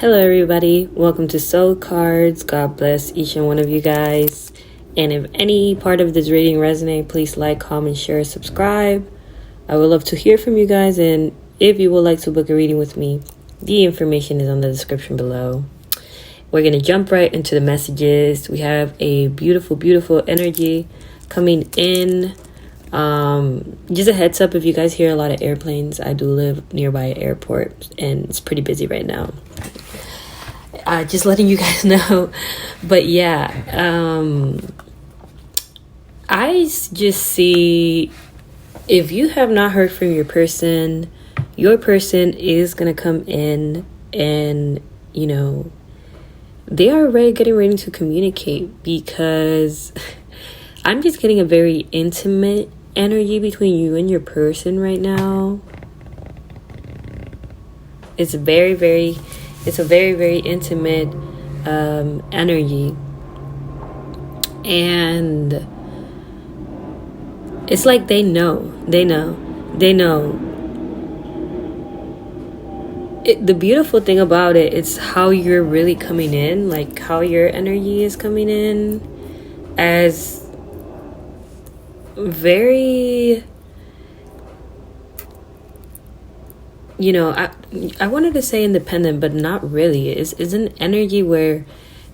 Hello, everybody. Welcome to Soul Cards. God bless each and one of you guys. And if any part of this reading resonates, please like, comment, share, subscribe. I would love to hear from you guys. And if you would like to book a reading with me, the information is on the description below. We're going to jump right into the messages. We have a beautiful, beautiful energy coming in. Just a heads up, if you guys hear a lot of airplanes, I do live nearby an airport and it's pretty busy right now. Just letting you guys know. But yeah, I just see, if you have not heard from your person is gonna come in and they are getting ready to communicate, because I'm just getting a very intimate energy between you and your person right now. It's a very, very intimate energy, and it's like they know. The beautiful thing about it is how you're really coming in, like how your energy is coming in as very, I wanted to say independent, but not really. It's an energy where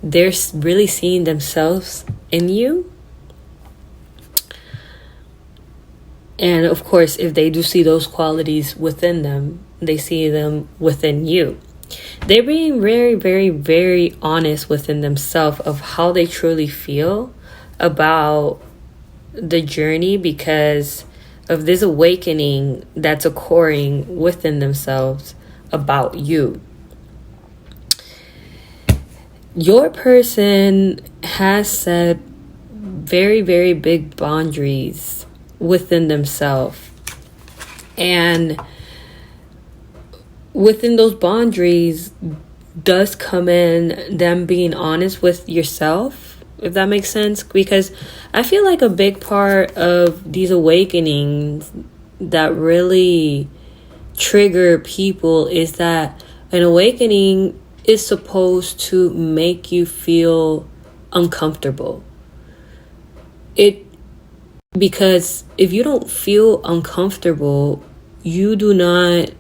they're really seeing themselves in you. And of course, if they do see those qualities within them, they see them within you. They're being very, very, very honest within themselves of how they truly feel about the journey, because of this awakening that's occurring within themselves about you. Your person has set very, very big boundaries within themselves, and within those boundaries does come in them being honest with yourself, if that makes sense. Because I feel like a big part of these awakenings that really trigger people is that an awakening is supposed to make you feel uncomfortable. Because if you don't feel uncomfortable, you do not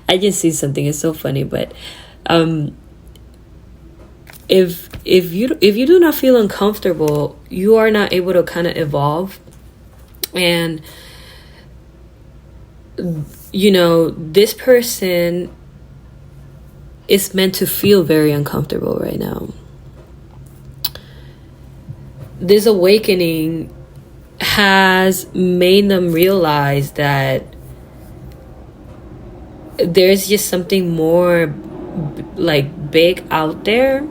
I just see something, it's so funny, but if you do not feel uncomfortable, you are not able to kind of evolve. And this person is meant to feel very uncomfortable right now. This awakening has made them realize that there's just something more like big out there,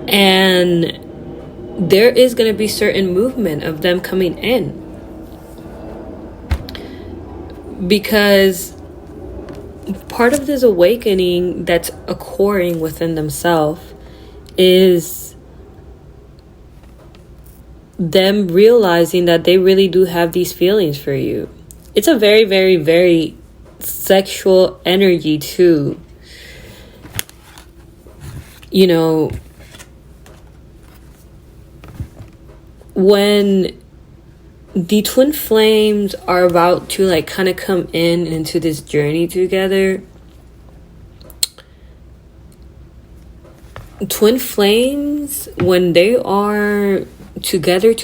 and there is going to be certain movement of them coming in, because part of this awakening that's occurring within themselves is them realizing that they really do have these feelings for you. It's a very, very, very sexual energy too. When the twin flames are about to kind of come into this journey together, twin flames, when they are together,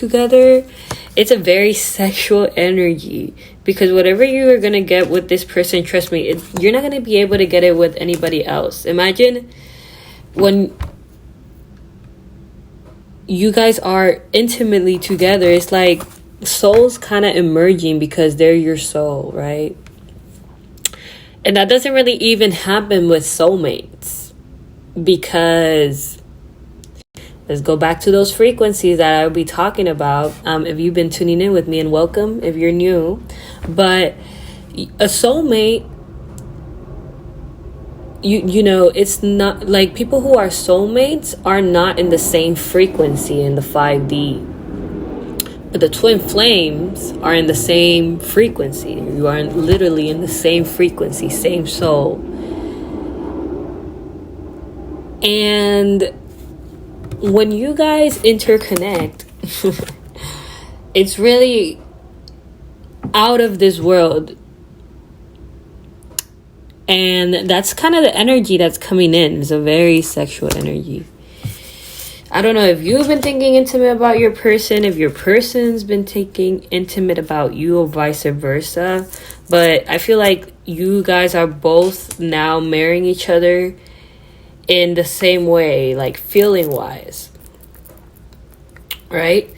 it's a very sexual energy, because whatever you are going to get with this person, trust me, you're not going to be able to get it with anybody else. Imagine when you guys are intimately together, it's like souls kind of emerging, because they're your soul, right? And that doesn't really even happen with soulmates, because let's go back to those frequencies that I'll be talking about. If you've been tuning in with me, and welcome if you're new. But a soulmate, it's not like people who are soulmates are not in the same frequency in the 5D. the twin flames are in the same frequency. You are literally in the same frequency, same soul. And when you guys interconnect, it's really out of this world. And that's kind of the energy that's coming in. It's a very sexual energy. I don't know if you've been thinking intimate about your person, if your person's been thinking intimate about you, or vice versa. But I feel like you guys are both now marrying each other in the same way, like feeling wise. Right?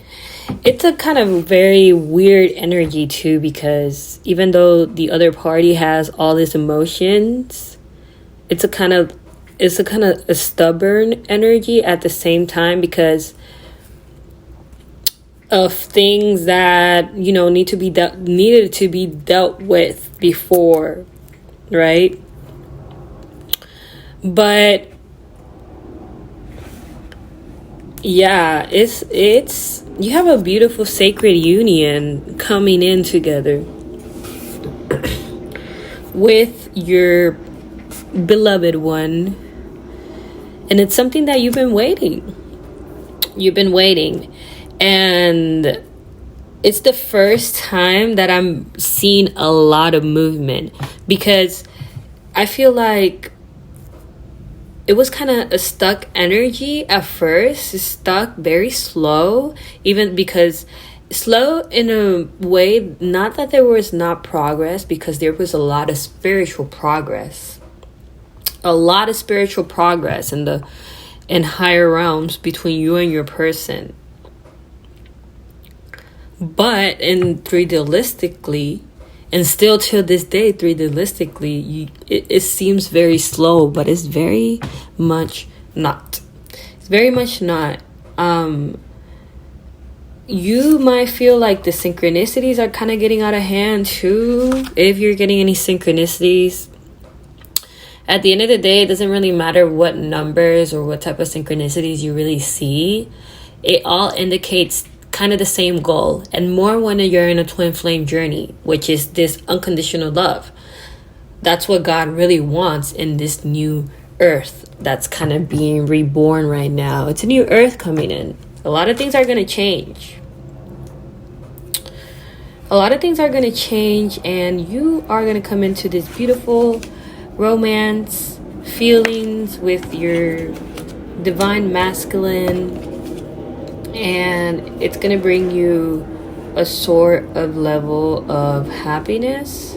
It's a kind of very weird energy too, because even though the other party has all these emotions, it's a kind of a stubborn energy at the same time, because of things that, you know, needed to be dealt with before, right? But yeah, it's you have a beautiful sacred union coming in together with your beloved one. And it's something that you've been waiting. And it's the first time that I'm seeing a lot of movement, because I feel like it was kind of a stuck energy at first. It's stuck, very slow, even because slow in a way, not that there was not progress, because there was a lot of spiritual progress. A lot of spiritual progress in higher realms between you and your person. But in 3D-listically, and still till this day, 3D-listically, it seems very slow, but it's very much not. It's very much not. You might feel like the synchronicities are kind of getting out of hand too. If you're getting any synchronicities, at the end of the day, it doesn't really matter what numbers or what type of synchronicities you really see. It all indicates kind of the same goal, and more when you're in a twin flame journey, which is this unconditional love. That's what God really wants in this new earth that's kind of being reborn right now. It's a new earth coming in. A lot of things are going to change. And you are going to come into this beautiful romance feelings with your divine masculine, and it's going to bring you a sort of level of happiness.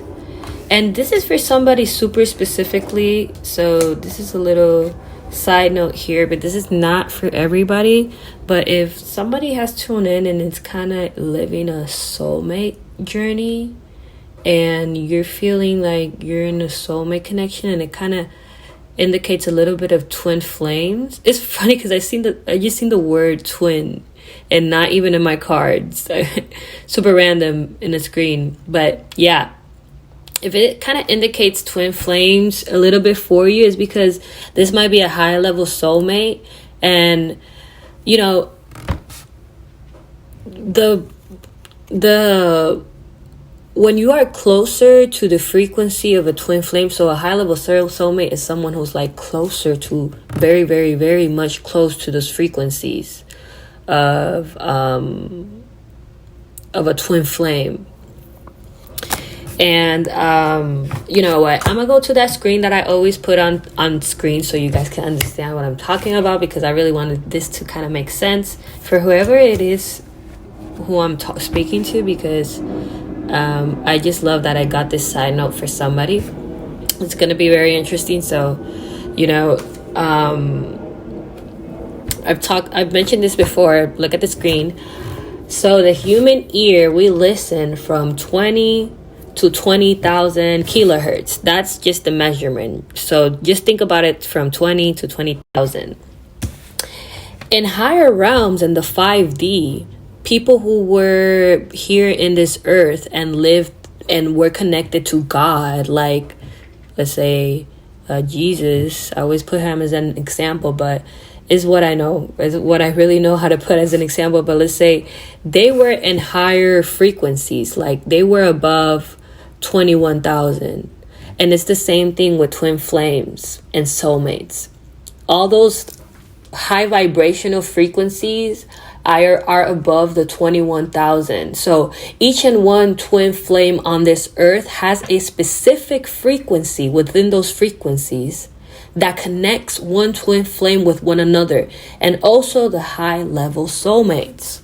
And this is for somebody super specifically, so this is a little side note here, but this is not for everybody. But if somebody has tuned in and it's kind of living a soulmate journey, and you're feeling like you're in a soulmate connection, and it kind of indicates a little bit of twin flames. It's funny because I just seen the word twin, and not even in my cards. Super random in the screen. But yeah, if it kind of indicates twin flames a little bit for you, is because this might be a high level soulmate. And you know, the when you are closer to the frequency of a twin flame, so a high level soulmate is someone who's like closer to, very, very, very much close to those frequencies of a twin flame. And you know what, I'm gonna go to that screen that I always put on screen so you guys can understand what I'm talking about, because I really wanted this to kind of make sense for whoever it is who I'm speaking to, because I just love that I got this side note for somebody. It's gonna be very interesting. So, you know, I've mentioned this before. Look at the screen. So the human ear, we listen from 20 to 20,000 kilohertz. That's just the measurement. So just think about it from 20 to 20,000. In higher realms, in the 5D, people who were here in this earth and lived and were connected to God, like, let's say, Jesus. I always put him as an example, but is what I know, is what I really know how to put as an example. But let's say they were in higher frequencies, like they were above 21,000. And it's the same thing with twin flames and soulmates. All those high vibrational frequencies are above the 21,000. So each and one twin flame on this earth has a specific frequency within those frequencies that connects one twin flame with one another, and also the high level soulmates,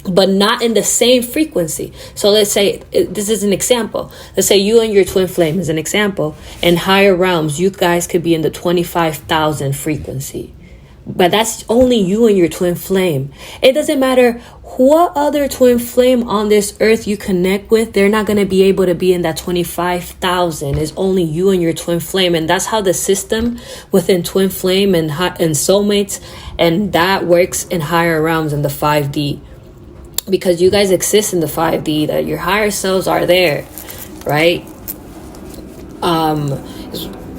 but not in the same frequency. So let's say, this is an example. Let's say you and your twin flame is an example. In higher realms, you guys could be in the 25,000 frequency. But that's only you and your twin flame. It doesn't matter what other twin flame on this earth you connect with. They're not going to be able to be in that 25,000. It's only you and your twin flame. And that's how the system within twin flame and soulmates, and that works in higher realms in the 5D. Because you guys exist in the 5D, that your higher selves are there, right?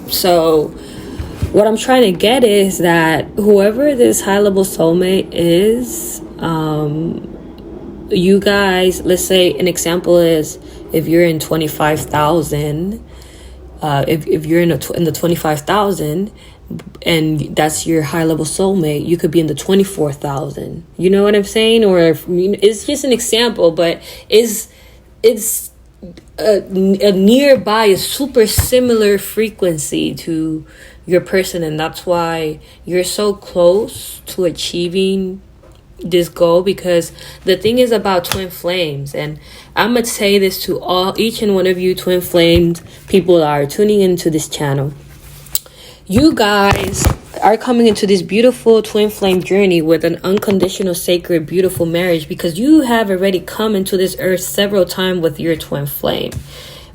So what I'm trying to get is that whoever this high level soulmate is, you guys, let's say an example is, if you're in 25,000, if you're in the 25,000, and that's your high level soulmate, you could be in the 24,000. You know what I'm saying? Or it's just an example, but it's a nearby, a super similar frequency to your person, and that's why you're so close to achieving this goal. Because the thing is about twin flames, and I'm gonna say this to each and one of you twin flamed people that are tuning into this channel. You guys are coming into this beautiful twin flame journey with an unconditional, sacred, beautiful marriage, because you have already come into this earth several times with your twin flame,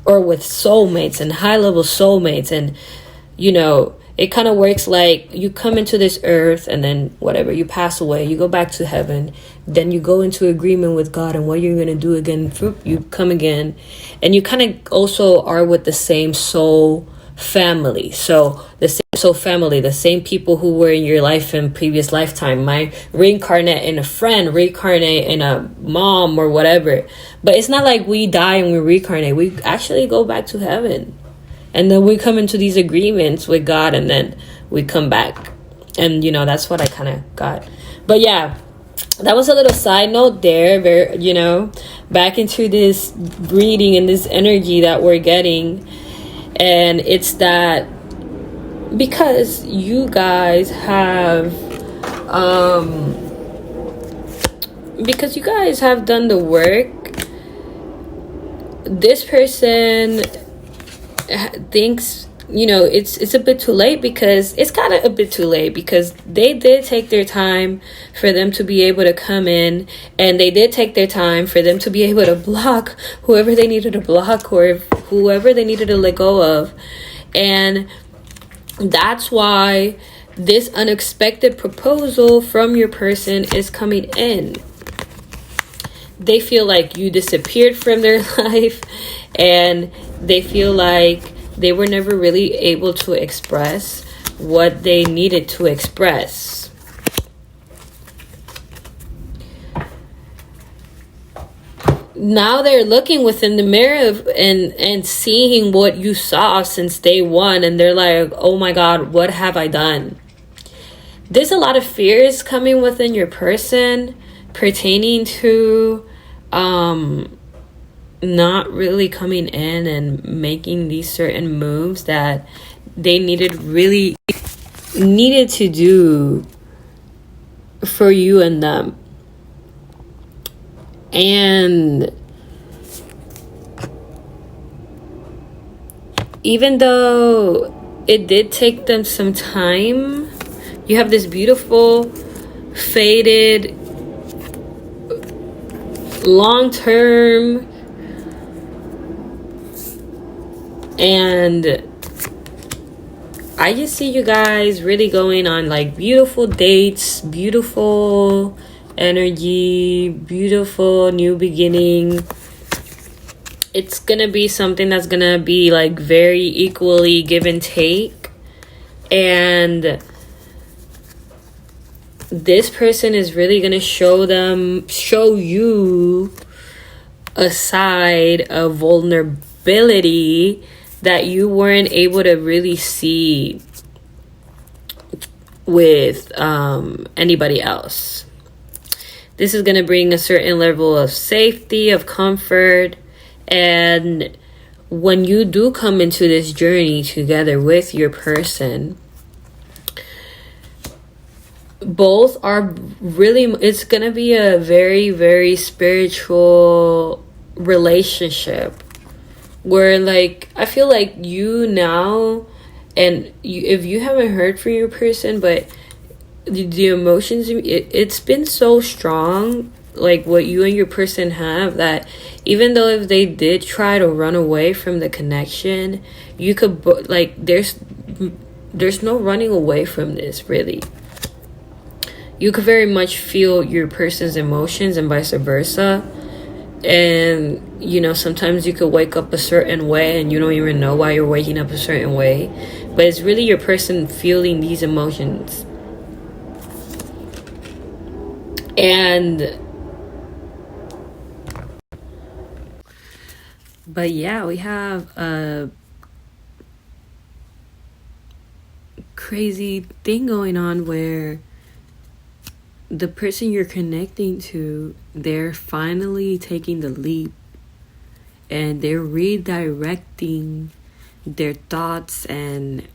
or with soulmates and high level soulmates. And you know, it kind of works like you come into this earth, and then whatever, you pass away, you go back to heaven, then you go into agreement with God and what you're going to do again. You come again, and you kind of also are with the same soul family. So the same soul family, the same people who were in your life in previous lifetime, might reincarnate in a friend, reincarnate in a mom or whatever. But it's not like we die and we reincarnate. We actually go back to heaven, and then we come into these agreements with God, and then we come back. And you know, that's what I kind of got. But yeah, that was a little side note there. Very, you know, back into this reading and this energy that we're getting. And it's that because you guys have done the work, this person thinks, you know, it's a bit too late, because it's kind of a bit too late, because they did take their time for them to be able to come in, and they did take their time for them to be able to block whoever they needed to block, or whoever they needed to let go of. And that's why this unexpected proposal from your person is coming in. They feel like you disappeared from their life, and they feel like they were never really able to express what they needed to express. Now they're looking within the mirror and seeing what you saw since day one, and they're like, oh my God, what have I done? There's a lot of fears coming within your person pertaining to not really coming in and making these certain moves that they needed to do for you and them. And even though it did take them some time, you have this beautiful, faded, long-term, and I just see you guys really going on like beautiful dates, beautiful energy, beautiful new beginning. It's gonna be something that's gonna be like very equally give and take. And this person is really going to show you a side of vulnerability that you weren't able to really see with anybody else. This is going to bring a certain level of safety, of comfort, and when you do come into this journey together with your person, both are really, it's going to be a very, very spiritual relationship where, like, I feel like you now, and if you haven't heard from your person, but the emotions, it's been so strong, like what you and your person have, that even though if they did try to run away from the connection, you could, like, there's no running away from this, really. You could very much feel your person's emotions and vice versa. And, you know, sometimes you could wake up a certain way and you don't even know why you're waking up a certain way. But it's really your person feeling these emotions. And, but yeah, we have a crazy thing going on where the person you're connecting to, they're finally taking the leap and they're redirecting their thoughts and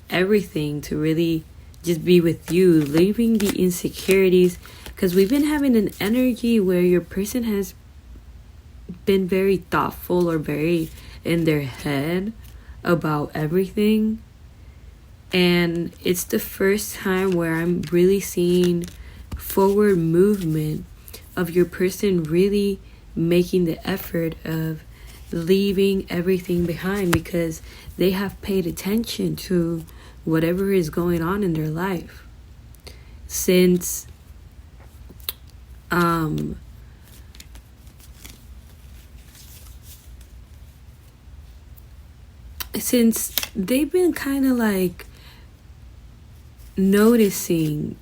everything to really just be with you, leaving the insecurities, because we've been having an energy where your person has been very thoughtful or very in their head about everything. And it's the first time where I'm really seeing forward movement of your person really making the effort of leaving everything behind, because they have paid attention to whatever is going on in their life since they've been kind of like noticing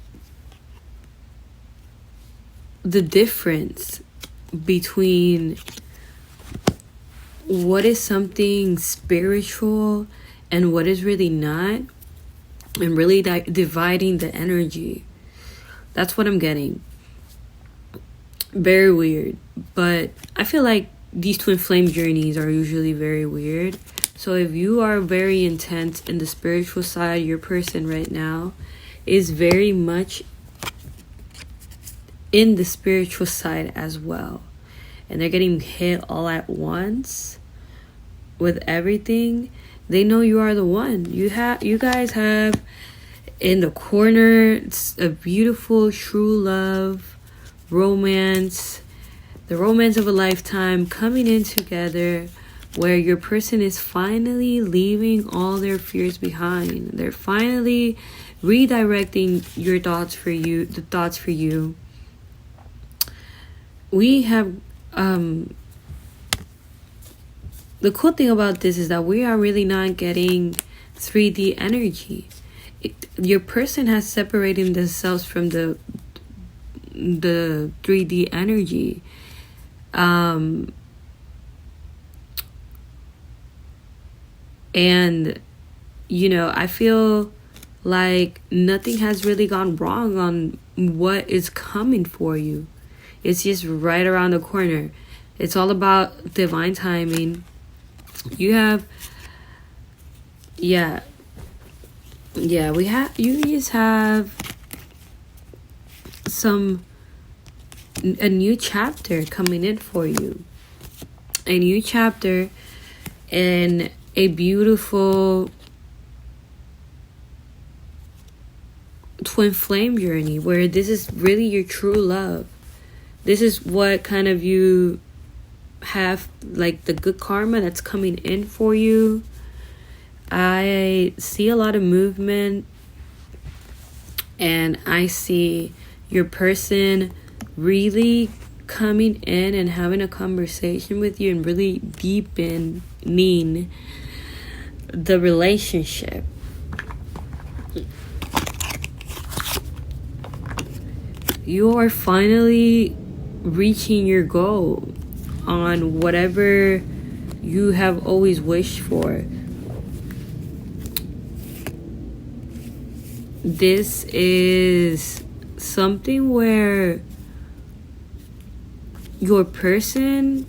the difference between what is something spiritual and what is really not, and really dividing the energy. That's what I'm getting. Very weird, but I feel like these twin flame journeys are usually very weird. So if you are very intense in the spiritual side, your person right now is very much in the spiritual side as well. And they're getting hit all at once with everything. They know you are the one. You guys have in the corner a beautiful true love, romance, the romance of a lifetime coming in together, where your person is finally leaving all their fears behind. They're finally redirecting your thoughts for you, the thoughts for you. We have the cool thing about this is that we are really not getting 3D energy. Your person has separated themselves from the 3D energy. And, you know, I feel like nothing has really gone wrong on what is coming for you. It's just right around the corner. It's all about divine timing. You have, you just have a new chapter coming in for you. A new chapter in a beautiful twin flame journey where this is really your true love. This is what kind of you have, like the good karma that's coming in for you. I see a lot of movement, and I see your person really coming in and having a conversation with you and really deepening the relationship. you are finally reaching your goal on whatever you have always wished for. This is something where your person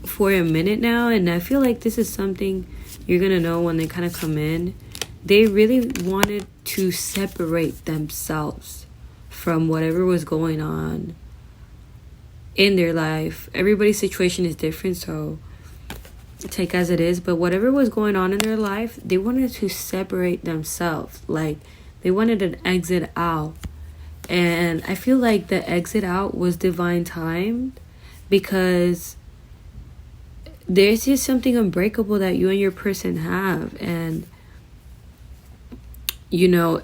for a minute now, and I feel like this is something you're gonna know when they kind of come in, they really wanted to separate themselves from whatever was going on in their life. Everybody's situation is different, so take as it is, but whatever was going on in their life, they wanted to separate themselves. Like, they wanted an exit out. And I feel like the exit out was divine timed, because there's just something unbreakable that you and your person have. And, you know,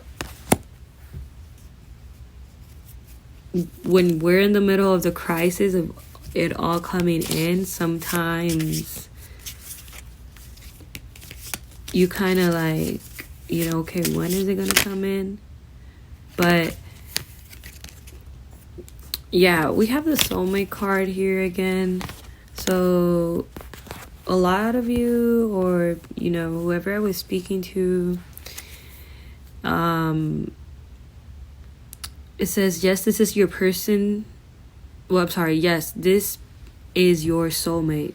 when we're in the middle of the crisis of it all coming in, sometimes you kind of like, you know, okay, when is it gonna come in? But yeah, we have the soulmate card here again. So a lot of you, or, you know, whoever I was speaking to, it says, yes, this is your person. Well, I'm sorry. Yes, this is your soulmate.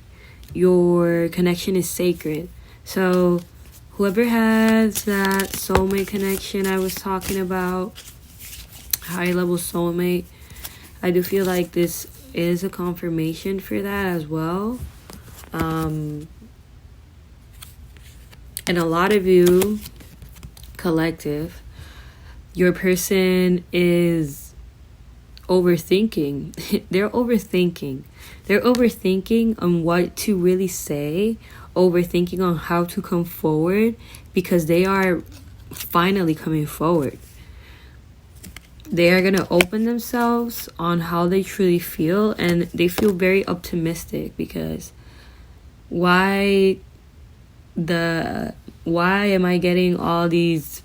Your connection is sacred. So whoever has that soulmate connection I was talking about, high level soulmate, I do feel like this is a confirmation for that as well. And a lot of you, collective, your person is overthinking. They're overthinking on what to really say, overthinking on how to come forward, because they are finally coming forward. They are going to open themselves on how they truly feel, and they feel very optimistic, because why am I getting all these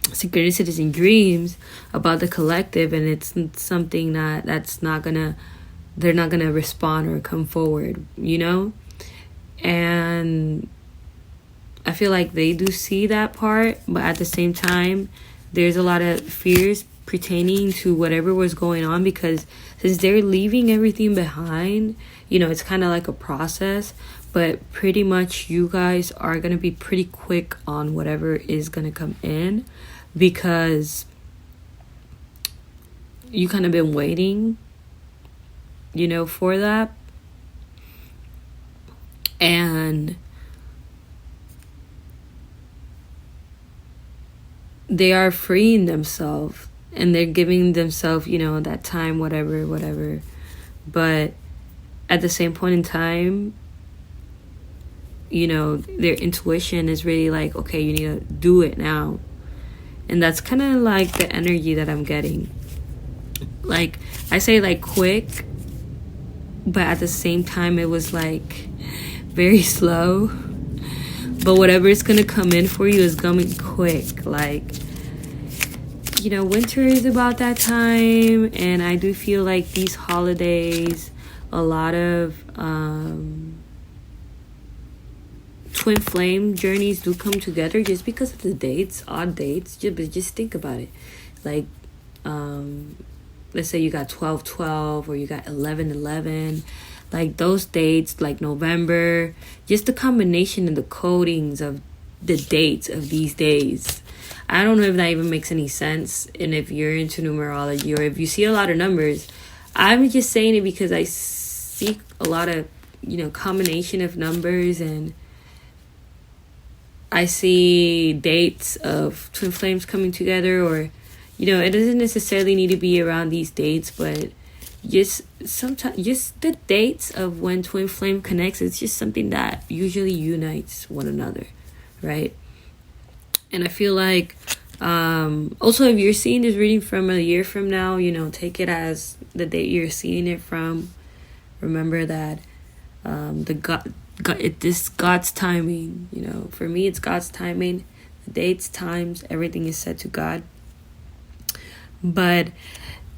synchronicities and dreams about the collective, and it's something they're not gonna respond or come forward, you know? And I feel like they do see that part, but at the same time, there's a lot of fears pertaining to whatever was going on, because since they're leaving everything behind, you know, it's kind of like a process, but pretty much you guys are going to be pretty quick on whatever is going to come in, because you kind of been waiting, you know, for that. And they are freeing themselves, and they're giving themselves, you know, that time, whatever. But at the same point in time, you know, their intuition is really like, okay, you need to do it now. And that's kind of like the energy that I'm getting. Like, I say like quick, but at the same time it was like very slow. But whatever is going to come in for you is coming quick. Like, you know, winter is about that time, and I do feel like these holidays, a lot of twin flame journeys do come together just because of the dates, odd dates. Just think about it. Like, let's say you got 12/12 or you got 11/11. Like those dates, like November, just the combination and the codings of the dates of these days. I don't know if that even makes any sense, and if you're into numerology or if you see a lot of numbers. I'm just saying it because I see a lot of, you know, combination of numbers, and I see dates of twin flames coming together, or, you know, it doesn't necessarily need to be around these dates, but just sometimes just the dates of when twin flame connects, it's just something that usually unites one another, right? And I feel like also, if you're seeing this reading from a year from now, you know, take it as the date you're seeing it from. Remember that this God's timing, you know, for me it's God's timing. The dates, times, everything is set to God. But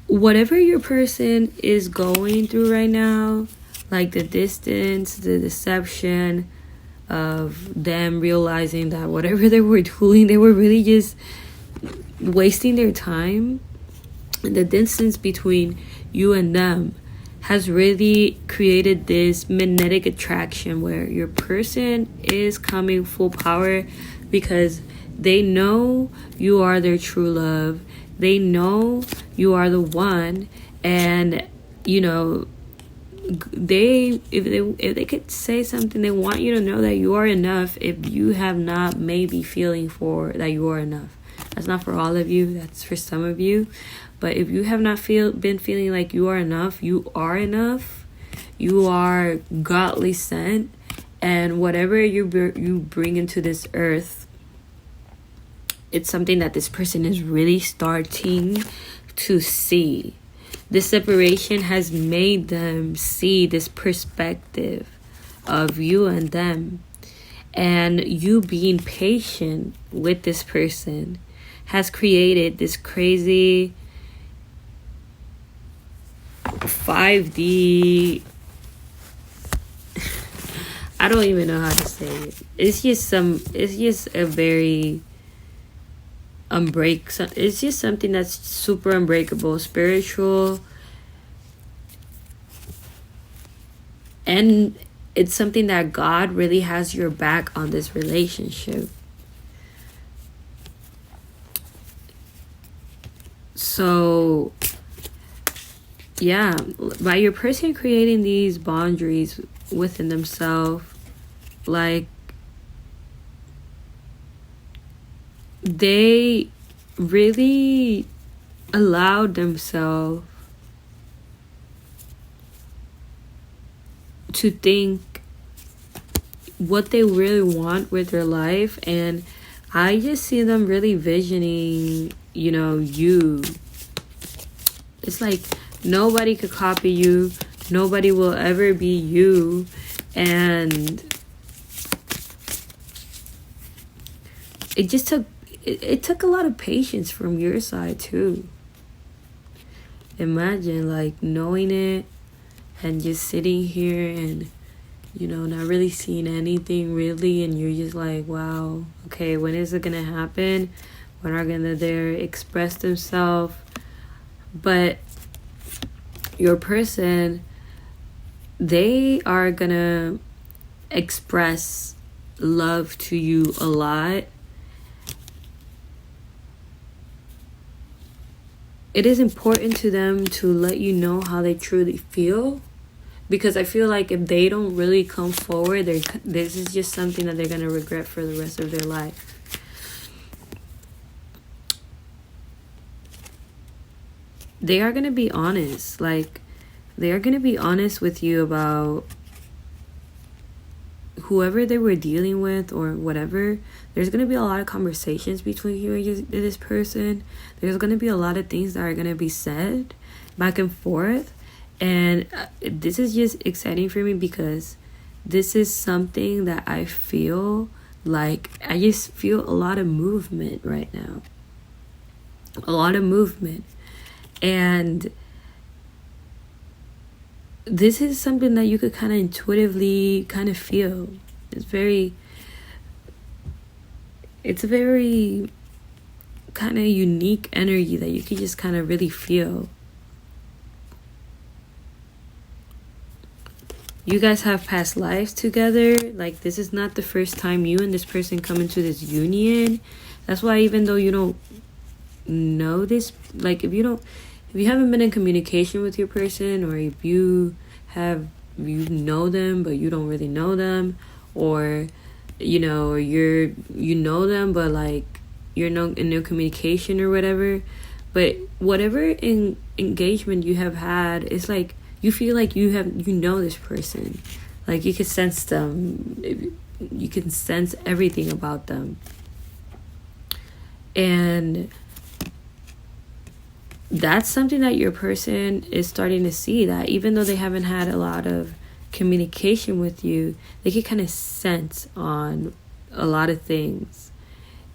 whatever your person is going through right now, like the distance, the deception of them realizing that whatever they were doing, they were really just wasting their time. The distance between you and them has really created this magnetic attraction where your person is coming full power because they know you are their true love. They know you are the one, and you know, if they could say something, they want you to know that you are enough. If you have not maybe feeling for that you are enough, that's not for all of you, that's for some of you. But if you have not been feeling like you are enough, you are enough. You are godly sent, and whatever you bring into this earth, it's something that this person is really starting to see. This separation has made them see this perspective of you and them. And you being patient with this person has created this crazy 5D. I don't even know how to say it. It's just a very it's just something that's super unbreakable, spiritual, and it's something that God really has your back on this relationship. So yeah, by your person creating these boundaries within themselves, like, they really allowed themselves to think what they really want with their life. And I just see them really visioning, you know, you. It's like nobody could copy you. Nobody will ever be you. And it just took a lot of patience from your side too. Imagine like knowing it and just sitting here and, you know, not really seeing anything really, and you're just like, wow, okay, when is it gonna happen? When are they express themselves? But your person, they are gonna express love to you a lot. It is important to them to let you know how they truly feel, because I feel like if they don't really come forward, this is just something that they're going to regret for the rest of their life. They are going to be honest. Like, they are going to be honest with you about whoever they were dealing with or whatever. There's going to be a lot of conversations between you and this person. There's going to be a lot of things that are going to be said back and forth. And this is just exciting for me because this is something that I feel like I just feel a lot of movement right now. A lot of movement. And this is something that you could kind of intuitively kind of feel. It's a very kind of unique energy that you can just kind of really feel. You guys have past lives together. Like, this is not the first time you and this person come into this union. That's why even though you don't know this, like if you haven't been in communication with your person, or if you know them but you don't really know them, or you know, or you know them but like you're not in no communication or whatever, but whatever engagement you have had, it's like you feel like you know this person. Like you can sense them, you can sense everything about them. And that's something that your person is starting to see, that even though they haven't had a lot of communication with you, they can kind of sense on a lot of things.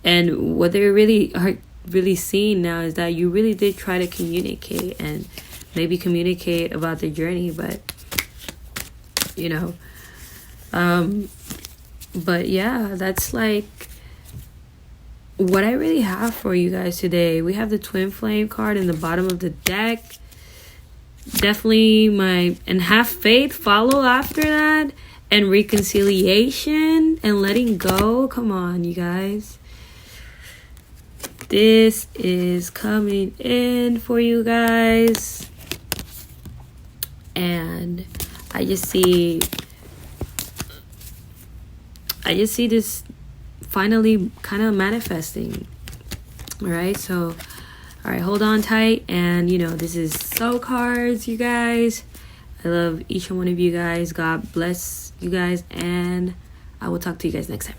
And what they really are really seeing now is that you really did try to communicate, and maybe communicate about the journey, but you know, but yeah, that's like what I really have for you guys today. We have the Twin Flame card in the bottom of the deck. Definitely and have faith, follow after that, and reconciliation and letting go. Come on, you guys. This is coming in for you guys. And I just see this finally kind of manifesting. All right, so all right, hold on tight. And you know, this is Soul Cards, you guys. I love each and one of you guys. God bless you guys, and I will talk to you guys next time.